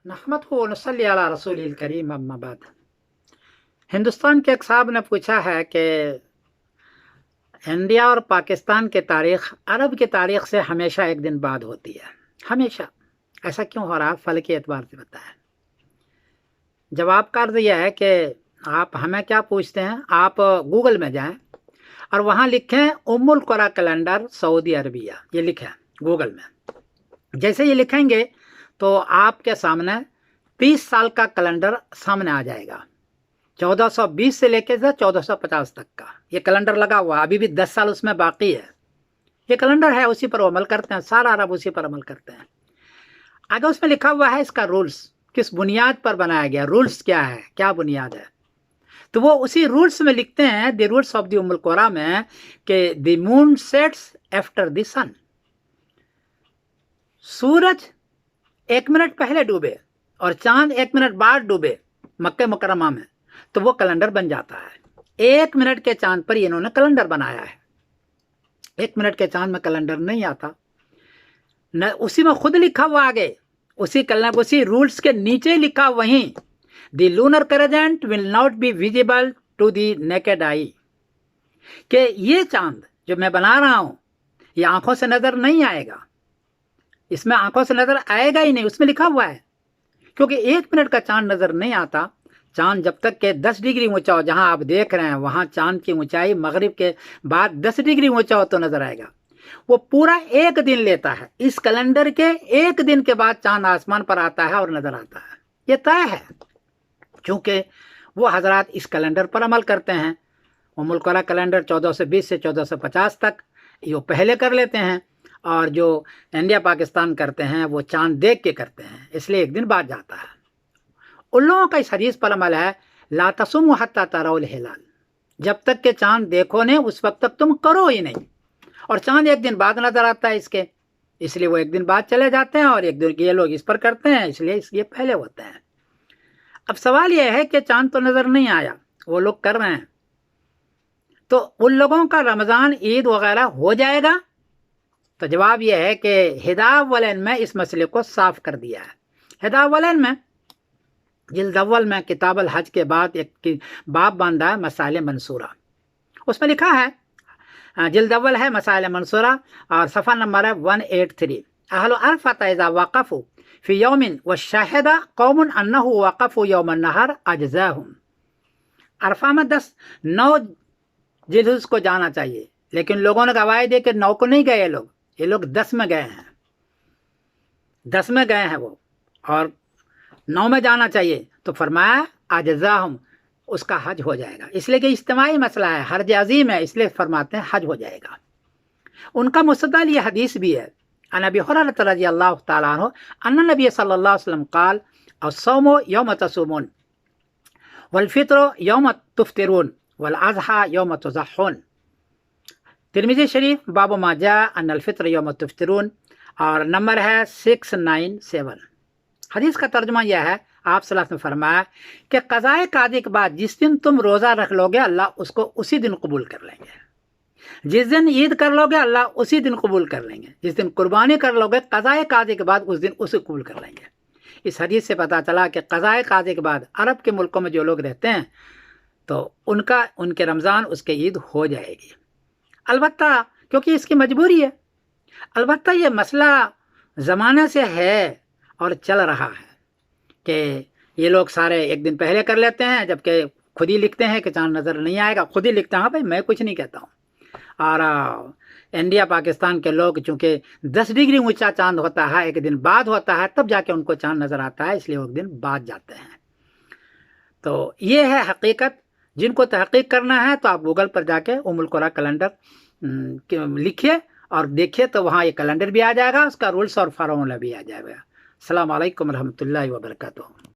नहमदहु व नसल्ली अला रसूलिल करीम अम्मा बाद। हिंदुस्तान के एक साहब ने पूछा है कि इंडिया और पाकिस्तान की तारीख़ अरब की तारीख़ से हमेशा एक दिन बाद होती है। हमेशा ऐसा क्यों हो रहा है? फलकी एतबार से बताएं। जवाब का अर्ज़ यह है कि आप हमें क्या पूछते हैं, आप गूगल में जाएं और वहाँ लिखें उम्मुल कुरा कैलेंडर सऊदी अरबिया, ये लिखें गूगल में। जैसे ये लिखेंगे तो आपके सामने 30 साल का कैलेंडर सामने आ जाएगा। 1420 से लेकर 1450 तक का ये कैलेंडर लगा हुआ, अभी भी 10 साल उसमें बाकी है। ये कैलेंडर है, उसी पर अमल करते हैं, सारा अरब उसी पर अमल करते हैं। आगे उसमें लिखा हुआ है इसका रूल्स, किस बुनियाद पर बनाया गया, रूल्स क्या है, क्या बुनियाद है। तो वो उसी रूल्स में लिखते हैं, the rules of the Ummul Qura में, कि the moon sets after the sun, सूरज 1 मिनट पहले डूबे और चांद 1 मिनट बाद डूबे मक्के मुकरमा में, तो वो कैलेंडर बन जाता है। 1 मिनट के चांद पर इन्होंने कैलेंडर बनाया है। 1 मिनट के चांद में कैलेंडर नहीं आता न, उसी में खुद लिखा हुआ आगे, उसी कैलेंडर उसी रूल्स के नीचे लिखा वहीं, the lunar crescent will not be visible to the naked eye, कि ये चांद जो मैं बना रहा हूं ये आंखों से नजर नहीं आएगा, इसमें आंखों से नजर आएगा ही नहीं, उसमें लिखा हुआ है। क्योंकि 1 मिनट का चांद नजर नहीं आता। चांद जब तक के 10 डिग्री ऊंचा हो, जहां आप देख रहे हैं वहां चांद की ऊंचाई मगरिब के बाद 10 डिग्री ऊंचा हो तो नजर आएगा। वो पूरा 1 दिन लेता है। इस कैलेंडर के 1 दिन के बाद चांद आसमान पर आता है और नजर आता है। ये तय है, क्योंकि वो हजरात इस कैलेंडर पर अमल करते हैं। उम्मुल कुरा कैलेंडर 1420 से 1450 तक ये पहले कर लेते हैं, और जो इंडिया पाकिस्तान करते हैं वो चांद देख के करते हैं, इसलिए 1 दिन बाद जाता है। उन लोगों का इस हदीस पर अमल है, ला तसुमु हत्ता तरौल हिलाल, जब तक के चांद देखो नहीं उस वक्त तक तुम करो ही नहीं। और चांद 1 दिन बाद नजर आता है इसके, इसलिए वो 1 दिन बाद चले जाते हैं, और 1 दिन ये लोग इस पर करते हैं, इसलिए ये पहले होते हैं। अब सवाल यह है कि चांद तो नजर नहीं आया, वो लोग कर रहे हैं, तो उन लोगों का रमजान ईद वगैरह हो जाएगा? तो जवाब यह है कि हिदायत वलैन में इस मसले को साफ कर दिया है। हिदायत वलैन में जिल्द अव्वल में किताब अल हज के बाद एक बाब बांधा है मसाइल मंसूरा, उसमें लिखा है, जिल्द अव्वल है मसाइल मंसूरा और सफ़ा नंबर है 183, अहल अरफा इज़ा वक़फ़ू फ़ी यौमिन व शाहिदा कौमुन अन्नहु वक़फ़ू यौमन नहर अजज़ाहुम। अरफा में 9 जिल्हज को जाना चाहिए, लेकिन लोगों ने गवाही दी कि 9 को नहीं गए ये लोग 10 में गए हैं, 10 में गए हैं वो, और 9 में जाना चाहिए। तो फरमाया अजज़ाहुम, उसका हज हो जाएगा, इसलिए कि इज्तिमाई मसला है, हर्ज अजीम है, इसलिए फरमाते हैं हज हो जाएगा। उनका मुस्तदल ये हदीस भी है, अन अबी हुरैरा रज़ियल्लाहु तआला अन्हु अन्न नबी सल्लल्लाहु अलैहि वसल्लम क़ाल अस्सौमु यौम तसूमून वल फित्रू यौम तुफ्तिरून वल अज़हा यौम तुज़ह्हून। तिरमिज़ी शरीफ बाबु मा जाअ अन्नल फित्र यौम तुफ्तिरून, और नंबर है 697। हदीस का तर्जुमा यह है, आप सल्लल्लाहु अलैहि वसल्लम ने फरमाया कि क़ज़ाए काज़ी के बाद जिस दिन तुम रोज़ा रख लोगे अल्लाह उसको उसी दिन कबूल कर लेंगे। जिस दिन ईद कर लोगे अल्लाह उसी दिन कबूल कर लेंगे। जिस दिन कुर्बानी कर लोगे क़ज़ाए काज़ी के बाद उस दिन उसे कबूल कर लेंगे। इस हदीस से पता चला कि क़ज़ाए काज़ी के बाद अरब के मुल्कों में जो लोग रहते हैं तो उनके रमज़ान उसके ईद हो जाएगी। अलबत्ता क्योंकि इसकी मजबूरी है, अलबत्ता ये मसला ज़माने से है और चल रहा है कि ये लोग सारे 1 दिन पहले कर लेते हैं, जबकि खुद ही लिखते हैं कि चांद नज़र नहीं आएगा, खुद ही लिखते हैं। हाँ भाई, मैं कुछ नहीं कहता हूँ। और इंडिया पाकिस्तान के लोग चूँकि 10 डिग्री ऊंचा चांद होता है, 1 दिन बाद होता है, तब जाके उनको चांद नज़र आता है, इसलिए वो 1 दिन बाद जाते हैं। तो ये है हकीकत। जिनको तहक़ीक़ करना है तो आप गूगल पर जाके उम्मुल कुरा कैलेंडर लिखिए और देखिए, तो वहाँ ये कैलेंडर भी आ जाएगा, उसका रूल्स और फार्मूला भी आ जाएगा। अस्सलामु अलैकुम रहमतुल्लाहि व बरकातुहू।